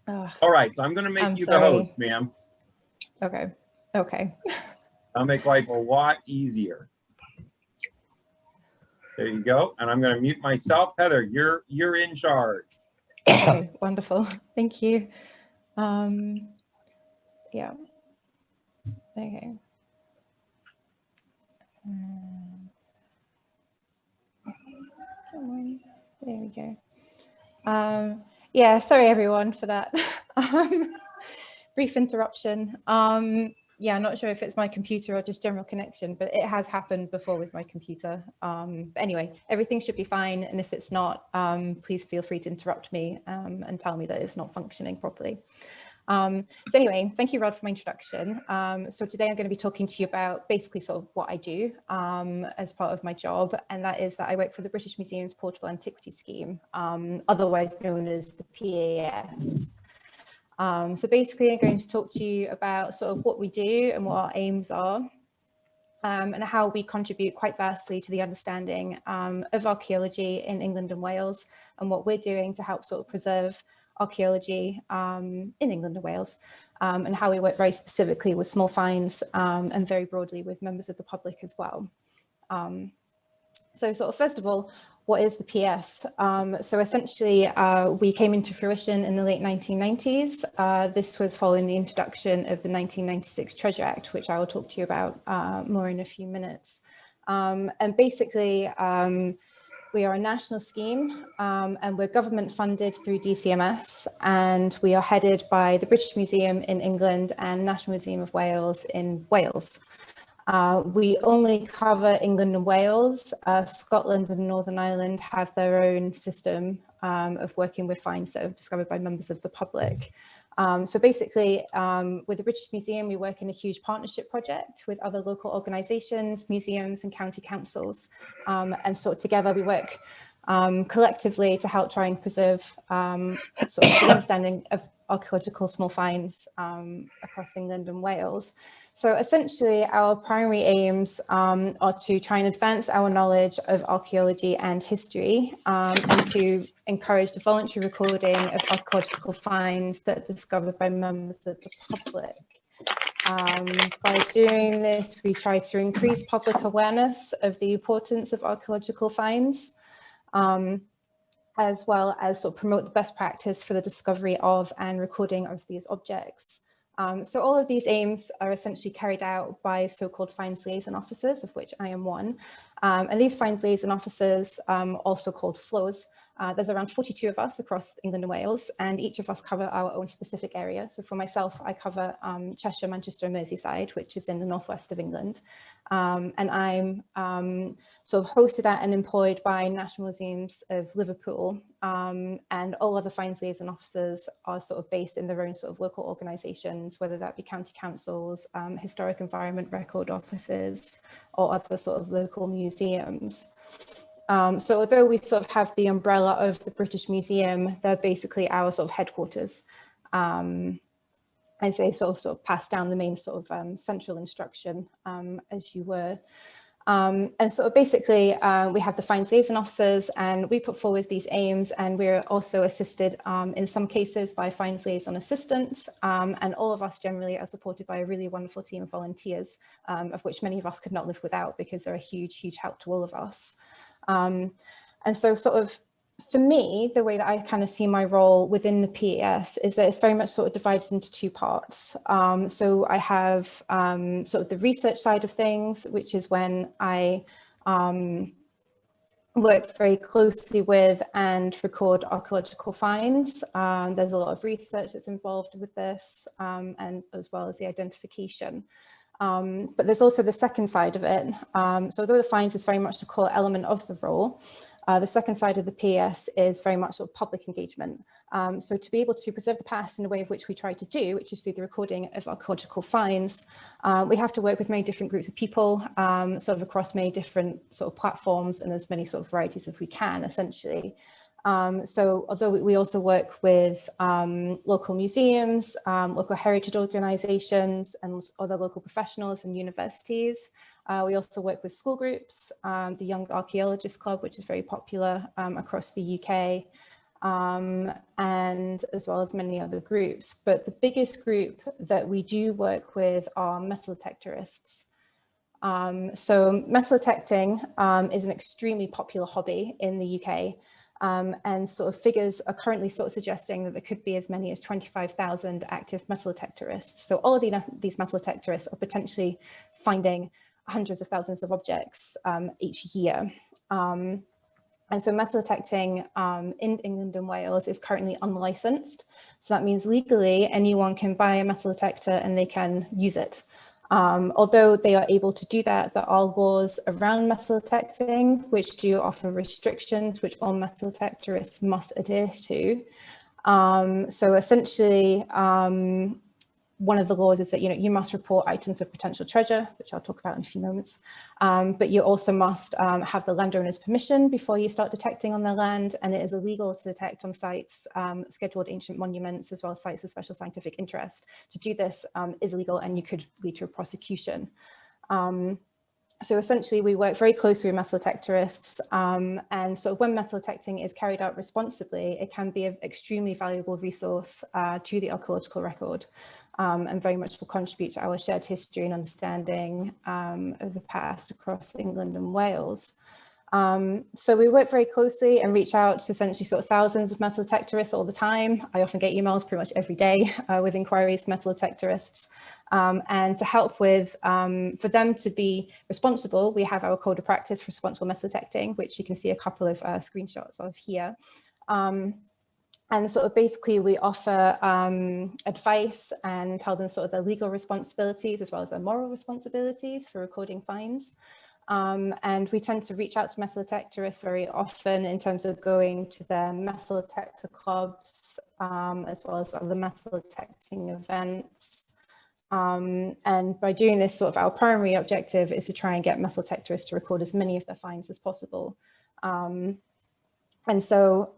All right, so I'm going to make you the host, ma'am. Okay. Okay. I'll make life a lot easier. There you go. And I'm going to mute myself. Heather, you're in charge. Okay, wonderful. Thank you. Yeah. Okay. Come on. There we go. Yeah, sorry everyone for that brief interruption. Yeah, I'm not sure if it's my computer or just general connection, but it has happened before with my computer. But anyway, everything should be fine. And if it's not, please feel free to interrupt me and tell me that it's not functioning properly. So anyway, thank you, Rod, for my introduction. So today I'm going to be talking to you about basically sort of what I do as part of my job, and that is that I work for the British Museum's Portable Antiquities Scheme, otherwise known as the PAS. So basically, I'm going to talk to you about sort of what we do and what our aims are, and how we contribute quite vastly to the understanding of archaeology in England and Wales, and what we're doing to help sort of preserve archaeology in England and Wales, and how we work very specifically with small finds and very broadly with members of the public as well. So sort of first of all, what is the PS? So essentially, we came into fruition in the late 1990s. This was following the introduction of the 1996 Treasure Act, which I will talk to you about more in a few minutes. And basically, we are a national scheme and we're government funded through DCMS, and we are headed by the British Museum in England and National Museum of Wales in Wales. We only cover England and Wales. Scotland and Northern Ireland have their own system of working with finds that are discovered by members of the public. So basically, with the British Museum, we work in a huge partnership project with other local organisations, museums and county councils. And so together we work collectively to help try and preserve sort of the understanding of archaeological small finds across England and Wales. So essentially, our primary aims are to try and advance our knowledge of archaeology and history, and to encourage the voluntary recording of archaeological finds that are discovered by members of the public. By doing this, we try to increase public awareness of the importance of archaeological finds, as well as sort of promote the best practice for the discovery of and recording of these objects. So all of these aims are essentially carried out by so-called finds liaison officers, of which I am one. And these finds liaison officers, also called FLOs, there's around 42 of us across England and Wales, and each of us cover our own specific area. So for myself, I cover Cheshire, Manchester and Merseyside, which is in the northwest of England. And I'm sort of hosted at and employed by National Museums of Liverpool, and all other finds liaison officers are sort of based in their own sort of local organisations, whether that be county councils, historic environment record offices, or other sort of local museums. So although we sort of have the umbrella of the British Museum, they're basically our sort of headquarters. As they sort of pass down the main sort of central instruction, as you were. And sort of basically, we have the finds liaison officers, and we put forward these aims, and we're also assisted in some cases by finds liaison assistants, and all of us generally are supported by a really wonderful team of volunteers, of which many of us could not live without, because they're a huge, huge help to all of us. And so sort of, for me, the way that I kind of see my role within the PAS is that it's very much sort of divided into two parts. So I have sort of the research side of things, which is when I work very closely with and record archaeological finds. There's a lot of research that's involved with this, and as well as the identification. But there's also the second side of it. So although the finds is very much the core element of the role, the second side of the PS is very much sort of public engagement. So to be able to preserve the past in the way of which we try to do, which is through the recording of archaeological finds, we have to work with many different groups of people, sort of across many different sort of platforms and as many sort of varieties as we can, essentially. So although we also work with local museums, local heritage organisations and other local professionals and universities, we also work with school groups, the Young Archaeologists Club, which is very popular across the UK, and as well as many other groups. But the biggest group that we do work with are metal detectorists. So metal detecting is an extremely popular hobby in the UK. And sort of figures are currently sort of suggesting that there could be as many as 25,000 active metal detectorists. So all of these metal detectorists are potentially finding hundreds of thousands of objects each year. And so metal detecting in England and Wales is currently unlicensed. So that means legally anyone can buy a metal detector and they can use it. Although they are able to do that, there are laws around metal detecting which do offer restrictions which all metal detectorists must adhere to. So essentially, one of the laws is that you must report items of potential treasure, which I'll talk about in a few moments. But you also must have the landowner's permission before you start detecting on their land, and it is illegal to detect on sites, scheduled ancient monuments, as well as sites of special scientific interest. To do this is illegal, and you could lead to a prosecution. So essentially, we work very closely with metal detectorists, and so when metal detecting is carried out responsibly, it can be an extremely valuable resource to the archaeological record, and very much will contribute to our shared history and understanding of the past across England and Wales. So we work very closely and reach out to essentially sort of thousands of metal detectorists all the time. I often get emails pretty much every day with inquiries from metal detectorists. And to help with, for them to be responsible, we have our code of practice for responsible metal detecting, which you can see a couple of screenshots of here. And sort of basically we offer advice and tell them sort of their legal responsibilities as well as their moral responsibilities for recording finds. And we tend to reach out to metal detectorists very often in terms of going to their metal detector clubs, as well as other metal detecting events. And by doing this, sort of our primary objective is to try and get metal detectorists to record as many of their finds as possible. And so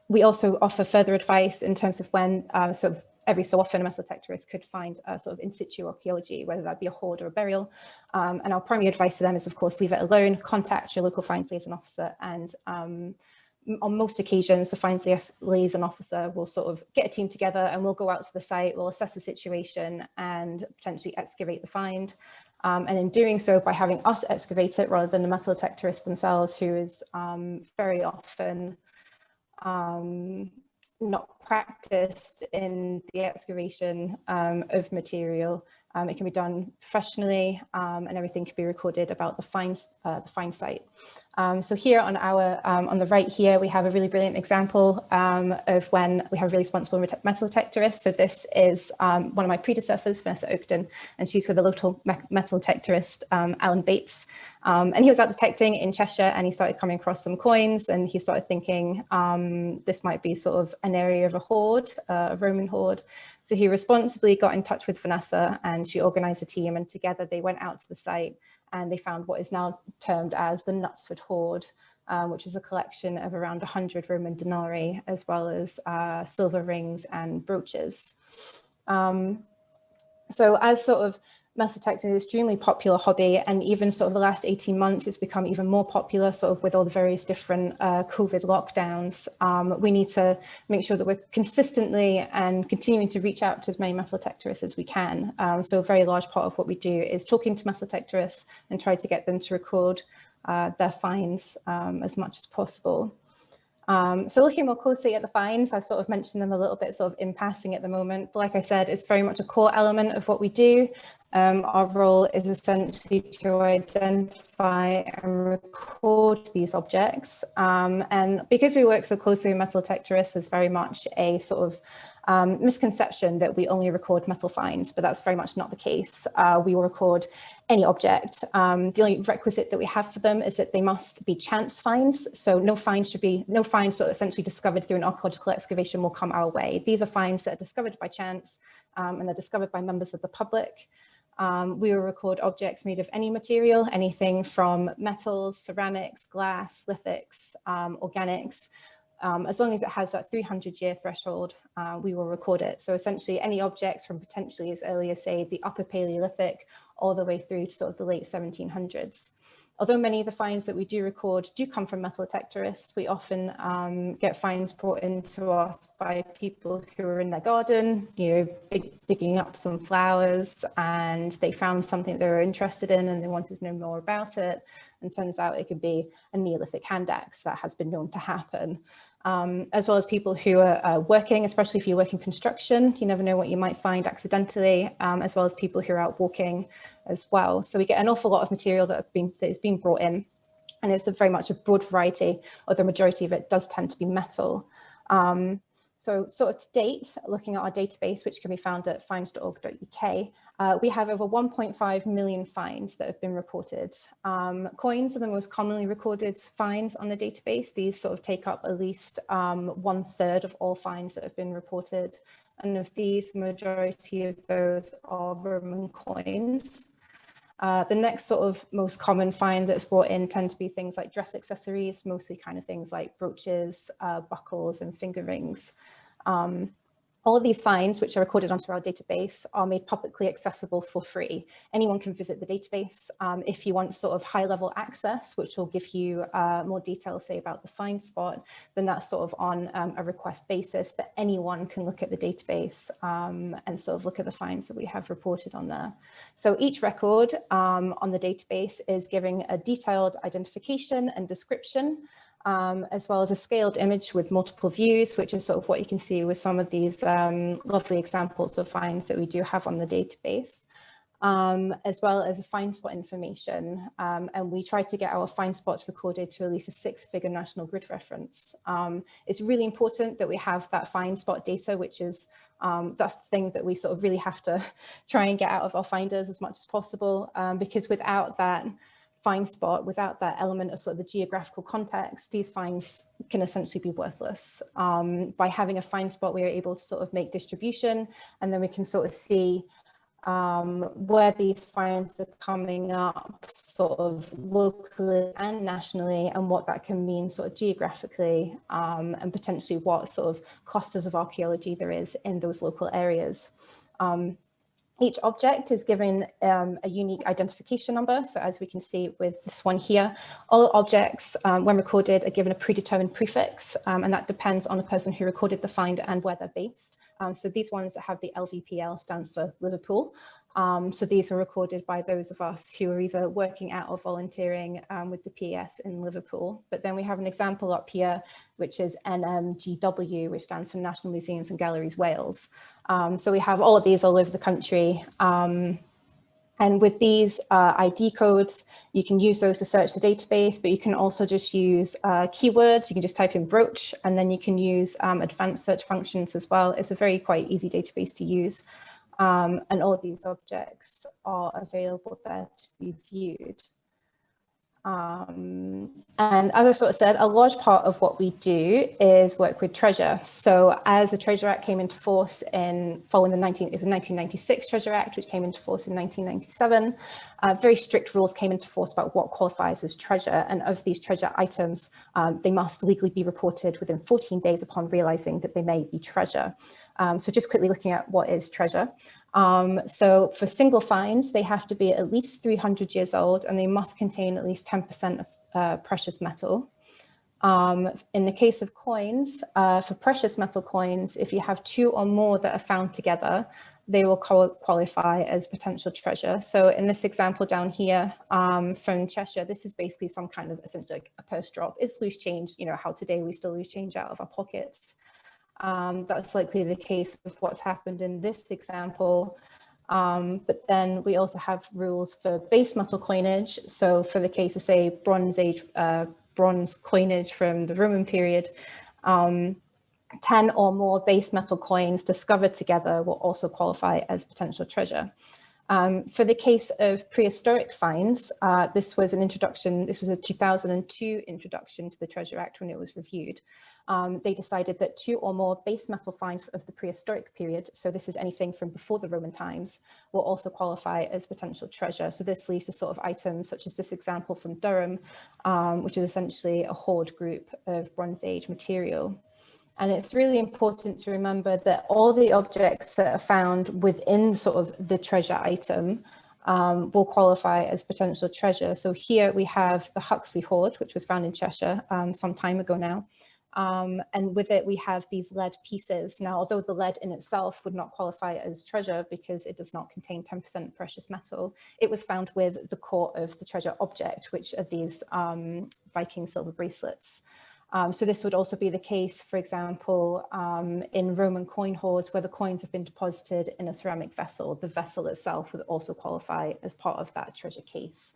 we also offer further advice in terms of when sort of every so often a metal detectorist could find sort of in situ archaeology, whether that be a hoard or a burial. And our primary advice to them is, of course, leave it alone, contact your local finds liaison officer, and on most occasions, the finds liaison officer will sort of get a team together and we'll go out to the site, we'll assess the situation and potentially excavate the find. And in doing so, by having us excavate it rather than the metal detectorist themselves, who is very often not practiced in the excavation of material. It can be done professionally, and everything can be recorded about the find site. So here on our on the right here, we have a really brilliant example of when we have a really responsible metal detectorist. So this is one of my predecessors, Vanessa Oakden, and she's with the local metal detectorist, Alan Bates. And he was out detecting in Cheshire, and he started coming across some coins, and he started thinking this might be sort of an area of a hoard, a Roman hoard. So he responsibly got in touch with Vanessa, and she organized a team, and together they went out to the site and they found what is now termed as the Knutsford Hoard, which is a collection of around 100 Roman denarii, as well as silver rings and brooches. So as sort of metal detecting is an extremely popular hobby, and even sort of the last 18 months, it's become even more popular sort of with all the various different COVID lockdowns. We need to make sure that we're consistently and continuing to reach out to as many metal detectorists as we can. So a very large part of what we do is talking to metal detectorists and try to get them to record their finds as much as possible. So looking more closely at the finds, I've sort of mentioned them a little bit sort of in passing at the moment, but like I said, it's very much a core element of what we do. Our role is essentially to identify and record these objects. And because we work so closely with metal detectorists, there's very much a sort of misconception that we only record metal finds, but that's very much not the case. We will record any object. The only requisite that we have for them is that they must be chance finds. So no finds sort of essentially discovered through an archaeological excavation will come our way. These are finds that are discovered by chance, and they're discovered by members of the public. We will record objects made of any material, anything from metals, ceramics, glass, lithics, organics. As long as it has that 300-year threshold, we will record it. So essentially any objects from potentially as early as, say, the Upper Paleolithic all the way through to sort of the late 1700s. Although many of the finds that we do record do come from metal detectorists, we often get finds brought into us by people who are in their garden, digging up some flowers, and they found something they were interested in and they wanted to know more about it. And turns out it could be a Neolithic hand axe. That has been known to happen. As well as people who are working, especially if you work in construction, you never know what you might find accidentally, as well as people who are out walking as well. So we get an awful lot of material that is being brought in, and it's very much a broad variety, or the majority of it does tend to be metal. So sort of to date, looking at our database, which can be found at finds.org.uk, we have over 1.5 million finds that have been reported. Coins are the most commonly recorded finds on the database. These sort of take up at least 1/3 of all finds that have been reported. And of these, the majority of those are Roman coins. The next sort of most common find that's brought in tend to be things like dress accessories, mostly kind of things like brooches, buckles and finger rings. All of these finds, which are recorded onto our database, are made publicly accessible for free. Anyone can visit the database. If you want sort of high-level access, which will give you more details, say, about the find spot, then that's sort of on a request basis, but anyone can look at the database and sort of look at the finds that we have reported on there. So each record on the database is giving a detailed identification and description, as well as a scaled image with multiple views, which is sort of what you can see with some of these lovely examples of finds that we do have on the database, as well as a find spot information. And we try to get our find spots recorded to at least a 6-figure national grid reference. It's really important that we have that find spot data, which is that's the thing that we sort of really have to try and get out of our finders as much as possible, because without that find spot, without that element of sort of the geographical context, these finds can essentially be worthless. By having a find spot, we are able to sort of make distribution, and then we can sort of see where these finds are coming up sort of locally and nationally, and what that can mean sort of geographically, and potentially what sort of clusters of archaeology there is in those local areas. Each object is given a unique identification number. So as we can see with this one here, all objects, when recorded, are given a predetermined prefix, and that depends on the person who recorded the find and where they're based. So these ones that have the LVPL stands for Liverpool. So these are recorded by those of us who are either working at or volunteering with the PES in Liverpool. But then we have an example up here, which is NMGW, which stands for National Museums and Galleries Wales. So we have all of these all over the country. And with these ID codes, you can use those to search the database, but you can also just use keywords. You can just type in brooch, and then you can use advanced search functions as well. It's a very quite easy database to use. And all of these objects are available there to be viewed. And as I sort of said, a large part of what we do is work with treasure. So as the Treasure Act came into force following the 1996 Treasure Act, which came into force in 1997, very strict rules came into force about what qualifies as treasure. And of these treasure items, they must legally be reported within 14 days upon realizing that they may be treasure. So just quickly looking at what is treasure. So for single finds, they have to be at least 300 years old, and they must contain at least 10% of precious metal. In the case of coins, for precious metal coins, if you have 2 or more that are found together, they will qualify as potential treasure. So in this example down here from Cheshire, this is basically some kind of essentially like a purse drop. It's loose change, you know, how today we still lose change out of our pockets. That's likely the case with what's happened in this example. But then we also have rules for base metal coinage. So for the case of, say, bronze coinage from the Roman period, 10 or more base metal coins discovered together will also qualify as potential treasure. For the case of prehistoric finds, this was an introduction, this was a 2002 introduction to the Treasure Act when it was reviewed. They decided that 2 or more base metal finds of the prehistoric period, so this is anything from before the Roman times, will also qualify as potential treasure. So this leads to sort of items such as this example from Durham, which is essentially a hoard group of Bronze Age material. And it's really important to remember that all the objects that are found within sort of the treasure item will qualify as potential treasure. So here we have the Huxley hoard, which was found in Cheshire some time ago now. And with it, we have these lead pieces. Now, although the lead in itself would not qualify as treasure because it does not contain 10% precious metal, it was found with the core of the treasure object, which are these Viking silver bracelets. So this would also be the case, for example, in Roman coin hoards where the coins have been deposited in a ceramic vessel. The vessel itself would also qualify as part of that treasure case.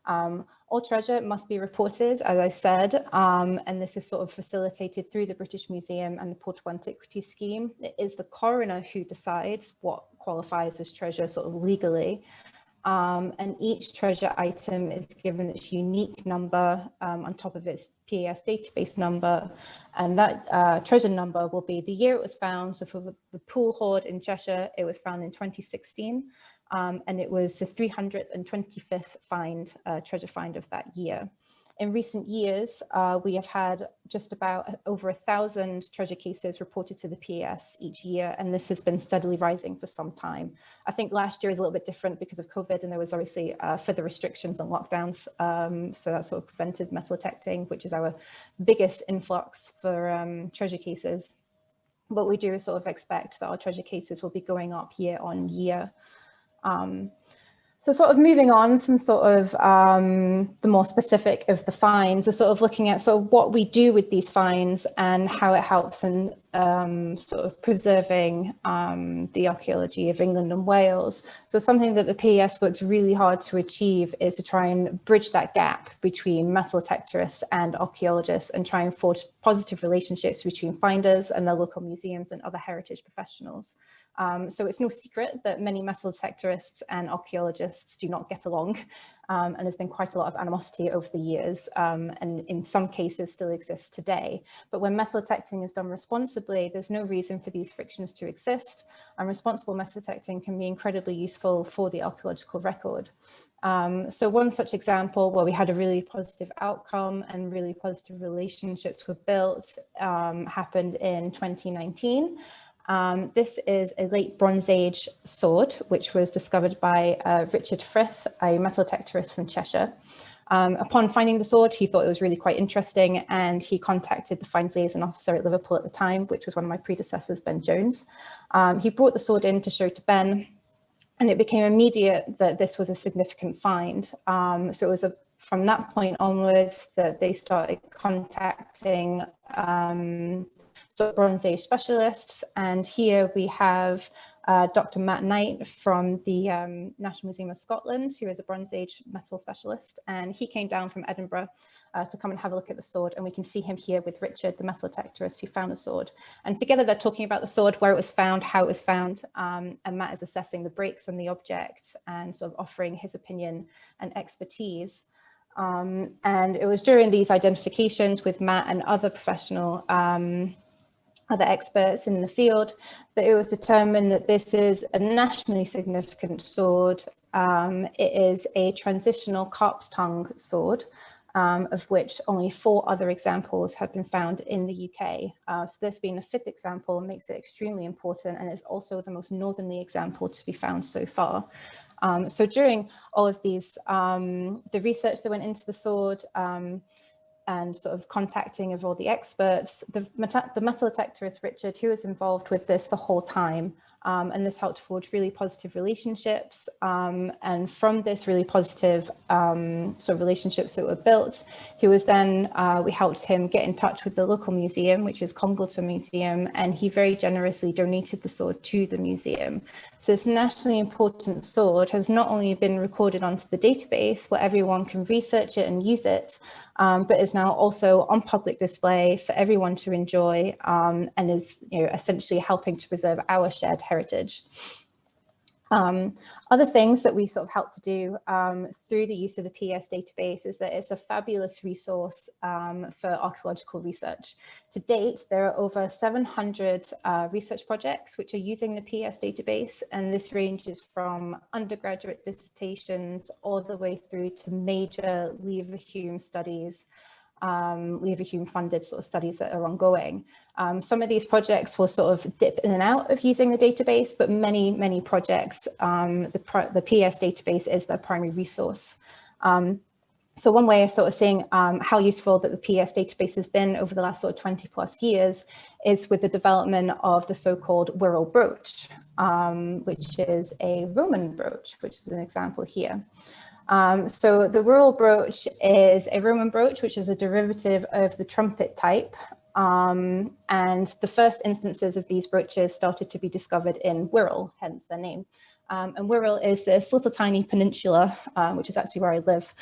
All treasure must be reported, as I said, and this is sort of facilitated through the British Museum and the Portable Antiquities scheme. It is the coroner who decides what qualifies as treasure sort of legally. And each treasure item is given its unique number on top of its PAS database number. And that treasure number will be the year it was found. So for the Poole hoard in Cheshire, it was found in 2016. And it was the 325th treasure find of that year. In recent years, we have had just about over 1,000 treasure cases reported to the PAS each year, and this has been steadily rising for some time. I think last year is a little bit different because of COVID, and there was obviously further restrictions and lockdowns, so that sort of prevented metal detecting, which is our biggest influx for treasure cases. But we do sort of expect that our treasure cases will be going up year on year. So sort of moving on from sort of the more specific of the finds, are sort of looking at sort of what we do with these finds and how it helps in sort of preserving the archaeology of England and Wales. So something that the PES works really hard to achieve is to try and bridge that gap between metal detectorists and archaeologists and try and forge positive relationships between finders and their local museums and other heritage professionals. So it's no secret that many metal detectorists and archaeologists do not get along, and there's been quite a lot of animosity over the years, and in some cases still exists today. But when metal detecting is done responsibly, there's no reason for these frictions to exist, and responsible metal detecting can be incredibly useful for the archaeological record. So one such example where we had a really positive outcome and really positive relationships were built happened in 2019. This is a late Bronze Age sword, which was discovered by Richard Frith, a metal detectorist from Cheshire. Upon finding the sword, he thought it was really quite interesting, and he contacted the finds liaison officer at Liverpool at the time, which was one of my predecessors, Ben Jones. He brought the sword in to show to Ben, and it became immediate that this was a significant find. So it was from that point onwards that they started contacting Bronze Age specialists, and here we have Dr. Matt Knight from the National Museum of Scotland, who is a Bronze Age metal specialist, and he came down from Edinburgh to come and have a look at the sword, and we can see him here with Richard, the metal detectorist who found the sword. And together they're talking about the sword, where it was found, how it was found, and Matt is assessing the breaks on the object and sort of offering his opinion and expertise. And it was during these identifications with Matt and other professional other experts in the field that it was determined that this is a nationally significant sword. It is a transitional carp's tongue sword, of which only 4 other examples have been found in the UK. So this being a 5th example makes it extremely important, and it's also the most northerly example to be found so far. So during all of these, the research that went into the sword, and sort of contacting of all the experts, the metal detectorist Richard, who was involved with this the whole time, and this helped forge really positive relationships. And from this really positive sort of relationships that were built, he was then, we helped him get in touch with the local museum, which is Congleton Museum, and he very generously donated the sword to the museum. So this nationally important sword has not only been recorded onto the database where everyone can research it and use it, but is now also on public display for everyone to enjoy, and is, essentially helping to preserve our shared heritage. Other things that we sort of help to do through the use of the PES database is that it's a fabulous resource for archaeological research. To date, there are over 700 research projects which are using the PES database, and this ranges from undergraduate dissertations all the way through to major Leverhulme studies. Leverhulme funded sort of studies that are ongoing. Some of these projects will sort of dip in and out of using the database, but many projects, the PS database is their primary resource. So one way of sort of seeing how useful that the PS database has been over the last sort of 20 plus years is with the development of the so-called Wirral brooch, which is a Roman brooch, which is an example here. So the Wirral brooch is a Roman brooch, which is a derivative of the trumpet type. And the first instances of these brooches started to be discovered in Wirral, hence their name. And Wirral is this little tiny peninsula, which is actually where I live,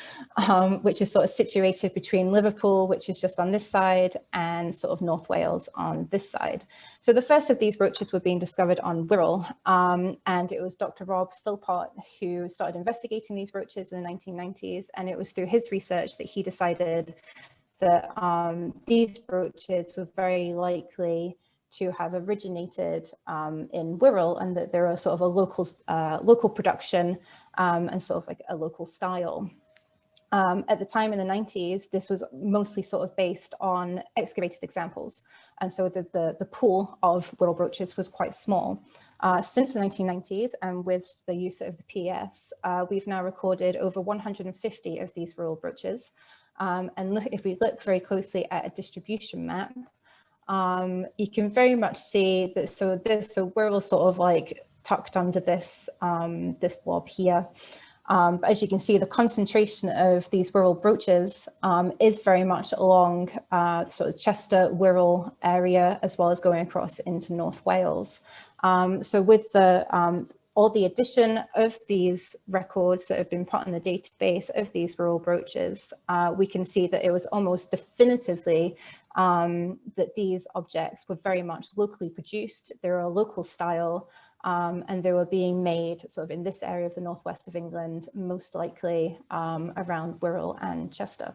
which is sort of situated between Liverpool, which is just on this side, and sort of North Wales on this side. So the first of these brooches were being discovered on Wirral, and it was Dr. Rob Philpott who started investigating these brooches in the 1990s, and it was through his research that he decided that these brooches were very likely to have originated in Wirral, and that there are sort of a local production and sort of like a local style. At the time in the 90s, this was mostly sort of based on excavated examples. And so the pool of Wirral brooches was quite small. Since the 1990s, and with the use of the PS, we've now recorded over 150 of these Wirral brooches. And if we look very closely at a distribution map, you can very much see that. So Wirral sort of like tucked under this this blob here. But as you can see, the concentration of these Wirral brooches is very much along sort of Chester, Wirral area, as well as going across into North Wales. So with all the addition of these records that have been put in the database of these Wirral brooches, we can see that it was almost definitively that these objects were very much locally produced. They were a local style, and they were being made sort of in this area of the northwest of England, most likely around Wirral and Chester.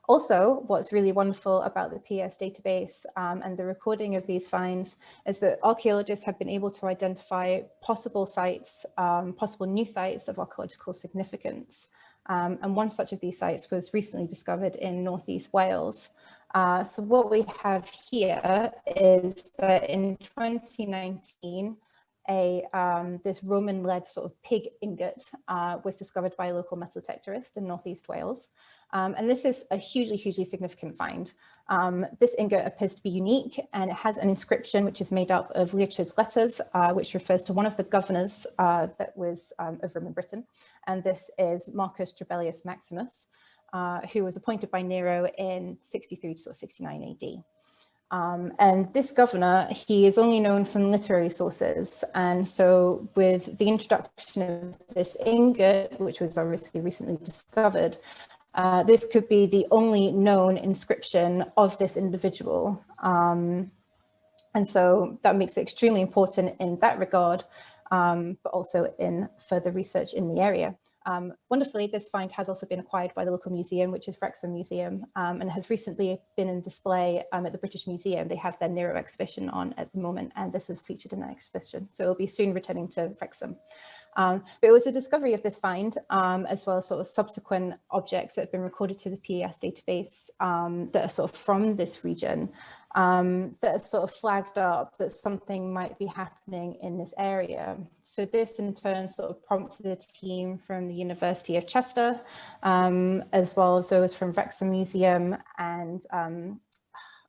Also, what's really wonderful about the PS database and the recording of these finds is that archaeologists have been able to identify possible sites, possible new sites of archaeological significance. And one such of these sites was recently discovered in Northeast Wales. So what we have here is that in 2019, this Roman-led sort of pig ingot was discovered by a local metal detectorist in Northeast Wales. And this is a hugely significant find. This ingot appears to be unique, and it has an inscription which is made up of Leochard's letters, which refers to one of the governors that was of Roman Britain. And this is Marcus Trebellius Maximus, who was appointed by Nero in 63 to 69 AD. And this governor, he is only known from literary sources. And so with the introduction of this ingot, which was obviously recently discovered, this could be the only known inscription of this individual. And so that makes it extremely important in that regard, but also in further research in the area. Wonderfully, this find has also been acquired by the local museum, which is Wrexham Museum, and has recently been in display at the British Museum. They have their Nero exhibition on at the moment, and this is featured in that exhibition. So it'll be soon returning to Wrexham. But it was a discovery of this find, as well as sort of subsequent objects that have been recorded to the PES database that are sort of from this region, that are sort of flagged up that something might be happening in this area. So this in turn sort of prompted a team from the University of Chester, as well as those from Wrexham Museum and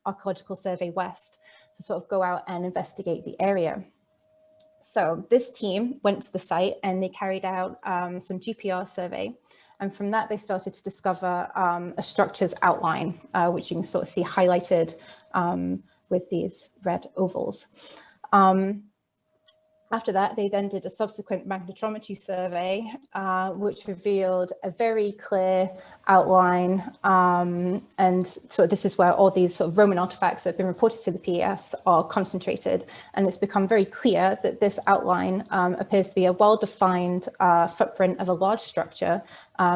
Archaeological Survey West to sort of go out and investigate the area. So this team went to the site and they carried out some GPR survey. And from that, they started to discover a structure's outline, which you can sort of see highlighted with these red ovals. After that, they then did a subsequent magnetometry survey, which revealed a very clear outline. And so this is where all these sort of Roman artifacts that have been reported to the PES are concentrated. And it's become very clear that this outline appears to be a well-defined footprint of a large structure,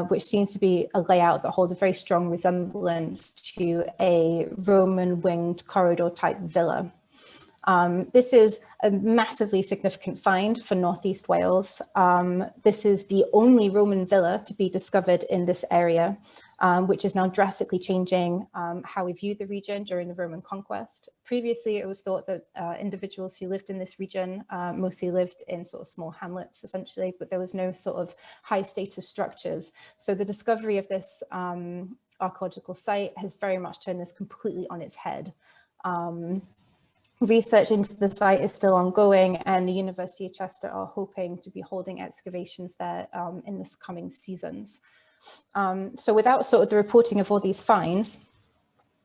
which seems to be a layout that holds a very strong resemblance to a Roman winged corridor type villa. This is a massively significant find for Northeast Wales. This is the only Roman villa to be discovered in this area. which is now drastically changing how we view the region during the Roman conquest. Previously, it was thought that individuals who lived in this region mostly lived in sort of small hamlets, essentially, but there was no sort of high status structures. So the discovery of this archaeological site has very much turned this completely on its head. Research into the site is still ongoing, and the University of Chester are hoping to be holding excavations there in this coming seasons. So without sort of the reporting of all these finds,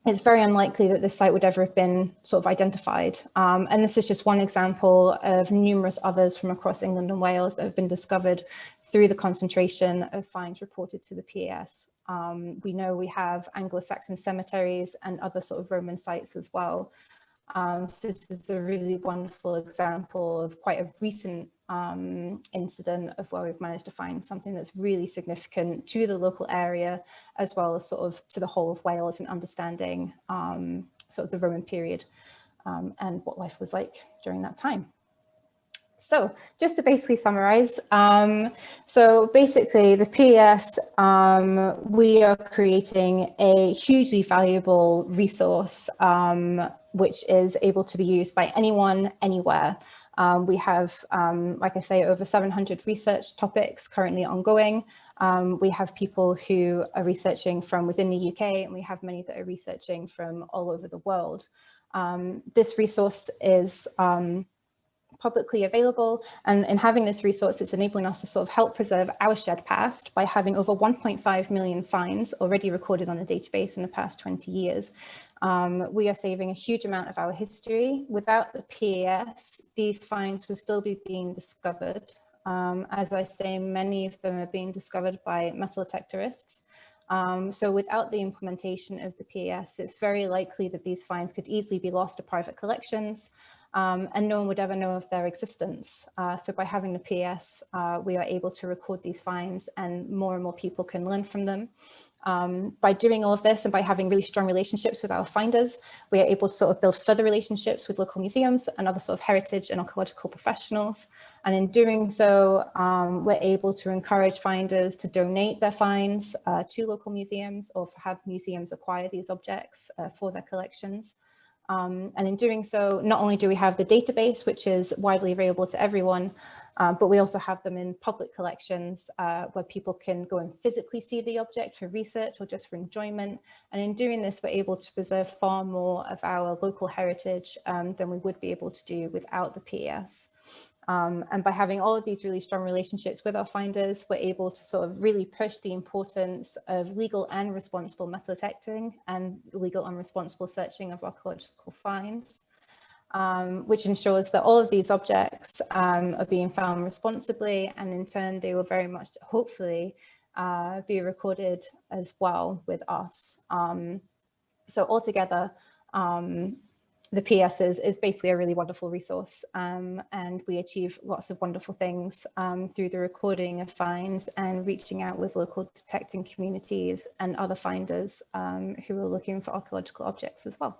it's very unlikely that this site would ever have been sort of identified. And this is just one example of numerous others from across England and Wales that have been discovered through the concentration of finds reported to the PAS. We know we have Anglo-Saxon cemeteries and other sort of Roman sites as well. So this is a really wonderful example of quite a recent incident of where we've managed to find something that's really significant to the local area, as well as sort of to the whole of Wales, and understanding sort of the Roman period and what life was like during that time. So just to basically summarize, so basically the PES, we are creating a hugely valuable resource, which is able to be used by anyone, anywhere. We have, like I say, over 700 research topics currently ongoing. We have people who are researching from within the UK, and we have many that are researching from all over the world. This resource is publicly available, and in having this resource, it's enabling us to sort of help preserve our shared past by having over 1.5 million finds already recorded on the database in the past 20 years. We are saving a huge amount of our history. Without the PAS, these finds will still be being discovered. As I say, many of them are being discovered by metal detectorists. So without the implementation of the PAS, it's very likely that these finds could easily be lost to private collections, and no one would ever know of their existence. So by having the PAS, we are able to record these finds, and more people can learn from them. By doing all of this, and by having really strong relationships with our finders, we are able to sort of build further relationships with local museums and other sort of heritage and archaeological professionals. And in doing so, we're able to encourage finders to donate their finds to local museums, or have museums acquire these objects for their collections. And in doing so, not only do we have the database, which is widely available to everyone, but we also have them in public collections where people can go and physically see the object for research or just for enjoyment. And in doing this, we're able to preserve far more of our local heritage than we would be able to do without the PAS. And by having all of these really strong relationships with our finders, we're able to sort of really push the importance of legal and responsible metal detecting and legal and responsible searching of archaeological finds, which ensures that all of these objects are being found responsibly, and in turn they will very much hopefully be recorded as well with us. So altogether, the PS is basically a really wonderful resource, and we achieve lots of wonderful things through the recording of finds and reaching out with local detecting communities and other finders who are looking for archaeological objects as well.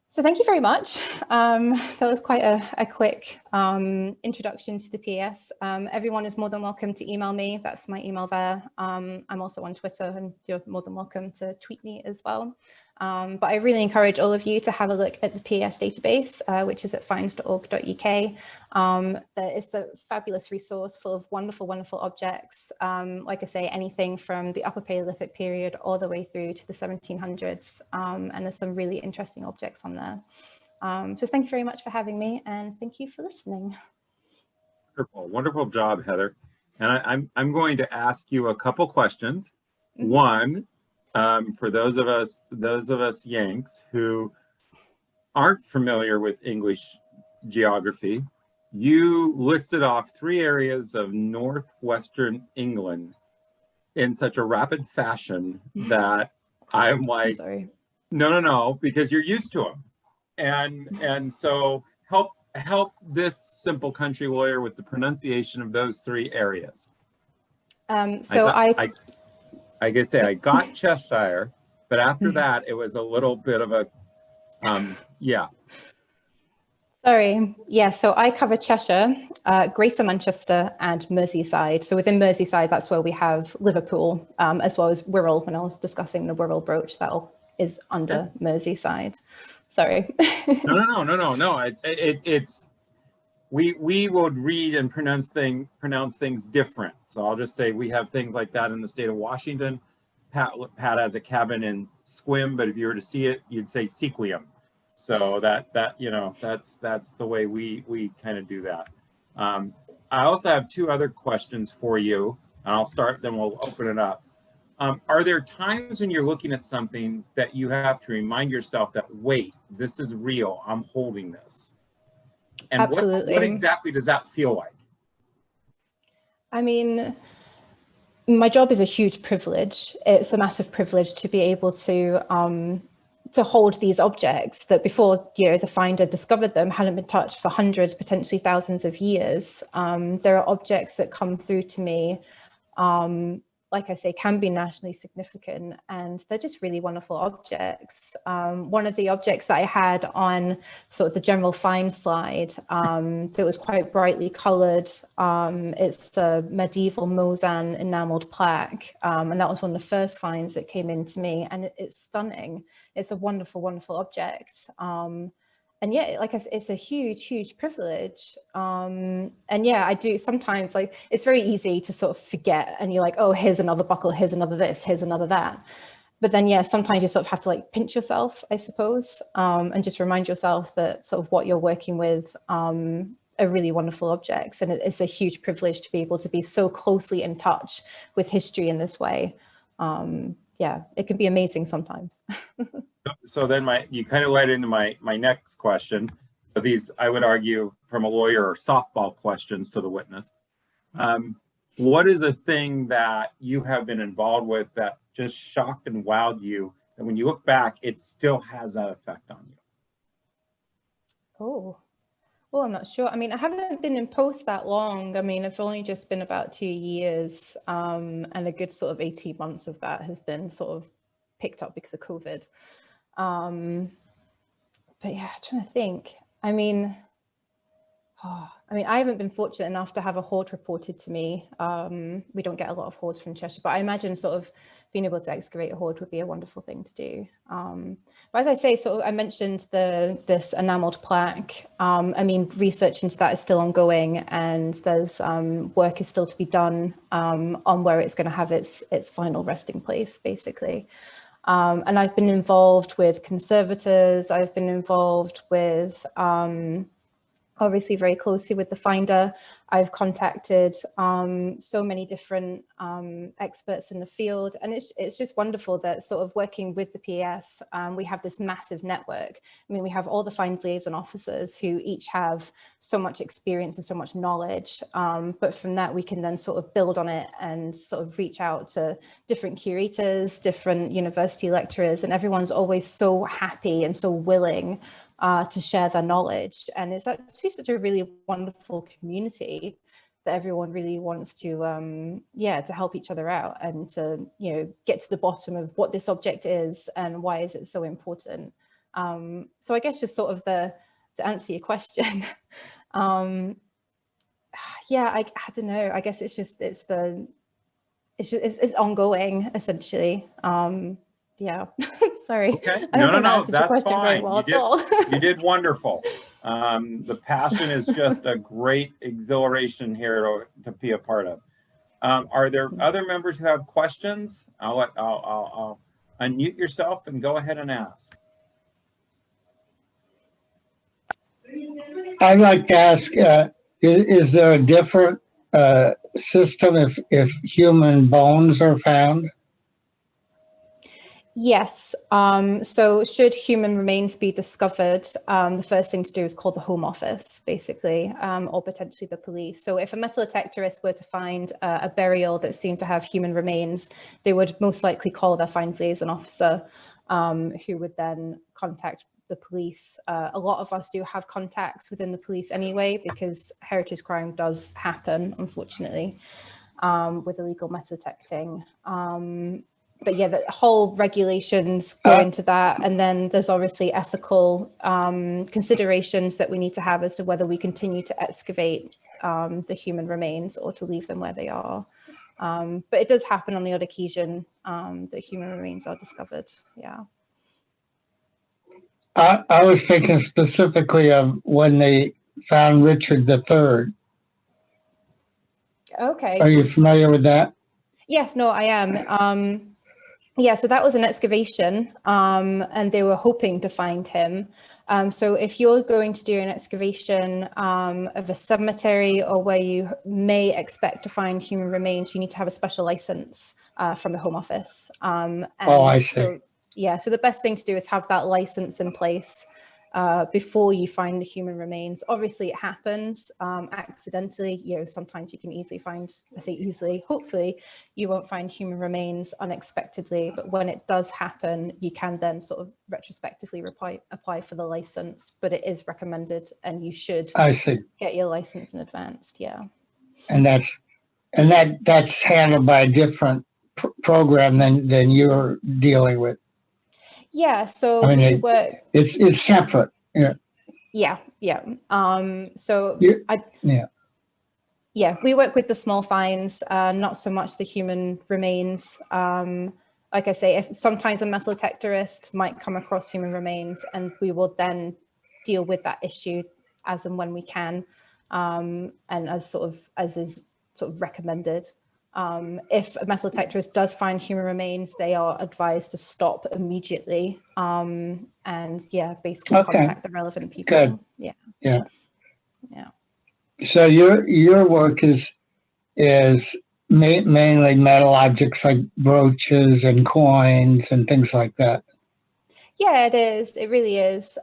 So thank you very much. That was quite a quick introduction to the PS. Everyone is more than welcome to email me. That's my email there. I'm also on Twitter, and you're more than welcome to tweet me as well. But I really encourage all of you to have a look at the PS database, which is at finds.org.uk. It's a fabulous resource full of wonderful, wonderful objects. Like I say, anything from the Upper Paleolithic period all the way through to the 1700s. And there's some really interesting objects on there. So thank you very much for having me, and thank you for listening. Wonderful, wonderful job, Heather. And I'm going to ask you a couple questions. Mm-hmm. One, for those of us Yanks who aren't familiar with English geography, you listed off 3 areas of northwestern England in such a rapid fashion that I'm like, I'm sorry. No, because you're used to them, and so help this simple country lawyer with the pronunciation of those 3 areas. I guess I got Cheshire, but after that, it was a little bit of a, yeah. Sorry. Yeah, so I cover Cheshire, Greater Manchester and Merseyside. So within Merseyside, that's where we have Liverpool, as well as Wirral. When I was discussing the Wirral brooch, that is under Merseyside. Sorry. No. It's we would read and pronounce things different. So I'll just say we have things like that in the state of Washington. Pat has a cabin in Squim, but if you were to see it, you'd say Sequim. So that's the way we kind of do that. I also have two other questions for you, and I'll start, then we'll open it up. Are there times when you're looking at something that you have to remind yourself that, wait, this is real, I'm holding this? And Absolutely. what exactly does that feel like? I mean, my job is a huge privilege. It's a massive privilege to be able to hold these objects that before, the finder discovered them, hadn't been touched for hundreds, potentially thousands of years. There are objects that come through to me, like I say, can be nationally significant, and they're just really wonderful objects. One of the objects that I had on sort of the general find slide that was quite brightly coloured, it's a medieval Mozan enameled plaque, and that was one of the first finds that came into me, and it's stunning. It's a wonderful, wonderful object. And yeah, like I said, it's a huge, huge privilege. And yeah, I do sometimes, like, it's very easy to sort of forget, and you're like, oh, here's another buckle, here's another this, here's another that. But then, yeah, sometimes you sort of have to like pinch yourself, I suppose, and just remind yourself that sort of what you're working with are really wonderful objects. And it's a huge privilege to be able to be so closely in touch with history in this way. Yeah, it can be amazing sometimes. So then you kind of led into my next question. So these, I would argue, from a lawyer, are softball questions to the witness. What is a thing that you have been involved with that just shocked and wowed you, and when you look back, it still has that effect on you? Oh, I'm not sure. I mean, I haven't been in post that long. I mean, I've only just been about 2 years, and a good sort of 18 months of that has been sort of picked up because of COVID. But yeah, trying to think. I mean, I haven't been fortunate enough to have a hoard reported to me. We don't get a lot of hoards from Cheshire, but I imagine sort of being able to excavate a hoard would be a wonderful thing to do. But as I say, sort of, I mentioned this enameled plaque. I mean, research into that is still ongoing, and there's work is still to be done on where it's going to have its final resting place, basically. And I've been involved with conservators. I've been involved with obviously very closely with the finder. I've contacted so many different experts in the field, and it's just wonderful that sort of working with the PAS, we have this massive network. I mean, we have all the finds liaison officers who each have so much experience and so much knowledge, but from that we can then sort of build on it and sort of reach out to different curators, different university lecturers, and everyone's always so happy and so willing to share their knowledge. And it's actually such a really wonderful community that everyone really wants to to help each other out and to get to the bottom of what this object is and why is it so important. So I guess just sort of to answer your question, yeah, I don't know, I guess it's ongoing, essentially. Yeah. Sorry. Okay. I don't think No, answered your question fine. very well at all. You did wonderful. The passion is just a great exhilaration here to be a part of. Are there other members who have questions? I'll unmute yourself and go ahead and ask. I'd like to ask, is there a different system if human bones are found? Yes. So should human remains be discovered, the first thing to do is call the Home Office, basically, or potentially the police. So if a metal detectorist were to find a burial that seemed to have human remains, they would most likely call their finds liaison officer, who would then contact the police. A lot of us do have contacts within the police anyway, because heritage crime does happen, unfortunately, with illegal metal detecting. But yeah, the whole regulations go into that. And then there's obviously ethical considerations that we need to have as to whether we continue to excavate the human remains or to leave them where they are. But it does happen on the odd occasion that human remains are discovered. Yeah. I was thinking specifically of when they found Richard III. Okay. Are you familiar with that? Yes, no, I am. Yeah, so that was an excavation, and they were hoping to find him. So if you're going to do an excavation of a cemetery or where you may expect to find human remains, you need to have a special license from the Home Office. And I see. so, yeah, so the best thing to do is have that license in place before you find the human remains. Obviously it happens accidentally, you know, sometimes you can easily find, I say easily, hopefully you won't find human remains unexpectedly, but when it does happen, you can then sort of retrospectively apply for the license, but it is recommended and you should get your license in advance, yeah. And that's handled by a different program than you're dealing with. Yeah, so I mean, we work. It's separate. Yeah. Yeah, yeah. So yeah, we work with the small finds, not so much the human remains. Like I say, if sometimes a metal detectorist might come across human remains, and we will then deal with that issue as and when we can, and as is sort of recommended. If a metal detectorist does find human remains, they are advised to stop immediately and basically contact the relevant people. Good. Yeah. So your work is mainly metal objects like brooches and coins and things like that. Yeah, it is. It really is.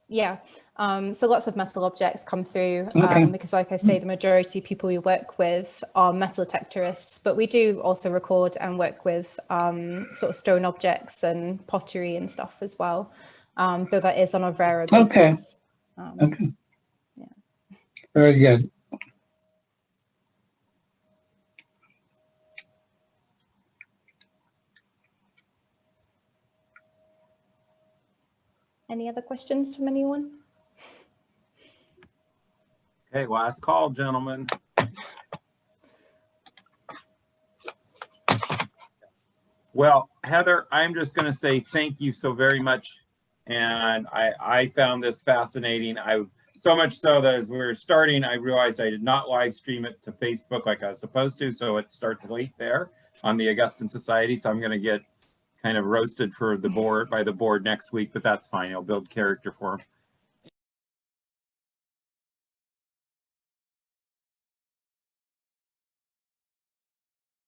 Yeah. So lots of metal objects come through because, like I say, the majority of people we work with are metal detectorists, but we do also record and work with sort of stone objects and pottery and stuff as well, though that is on a rarer basis. Okay. Yeah. Very good. Any other questions from anyone? Okay, last call, gentlemen. Well, Heather, I'm just going to say thank you so very much. And I found this fascinating. So much so that as we were starting, I realized I did not live stream it to Facebook like I was supposed to. So it starts late there on the Augustan Society. So I'm going to get kind of roasted for the board by the board next week, but that's fine. I'll build character for them.